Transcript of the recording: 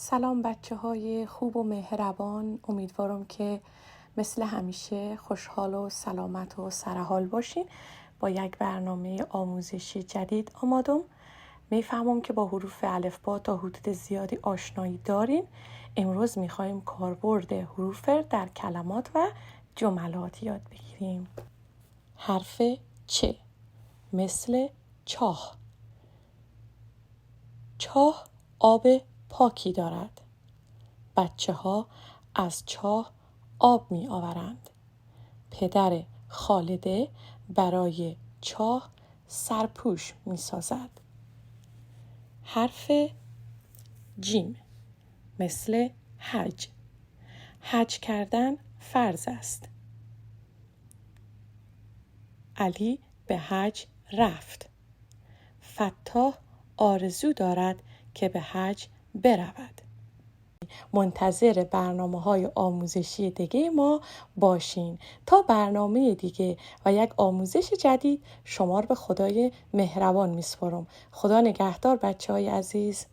سلام بچه های خوب و مهربان. امیدوارم که مثل همیشه خوشحال و سلامت و سرحال باشین. با یک برنامه آموزشی جدید آمادم. میفهمم که با حروف الفبا تا حدود زیادی آشنایی دارین. امروز میخوایم کاربرد حروف در کلمات و جملات یاد بگیریم. حرف چ مثل چاه. چاه آب پاکی دارد. بچه ها از چاه آب می آورند. پدر خالده برای چاه سرپوش می سازد. حرف جیم مثل حج. حج کردن فرض است. علی به حج رفت. فتاح آرزو دارد که به حج برود. منتظر برنامه‌های آموزشی دیگه ما باشین. تا برنامه دیگه و یک آموزش جدید شما رو به خدای مهربان میسپارم. خدا نگهدار بچه‌های عزیز.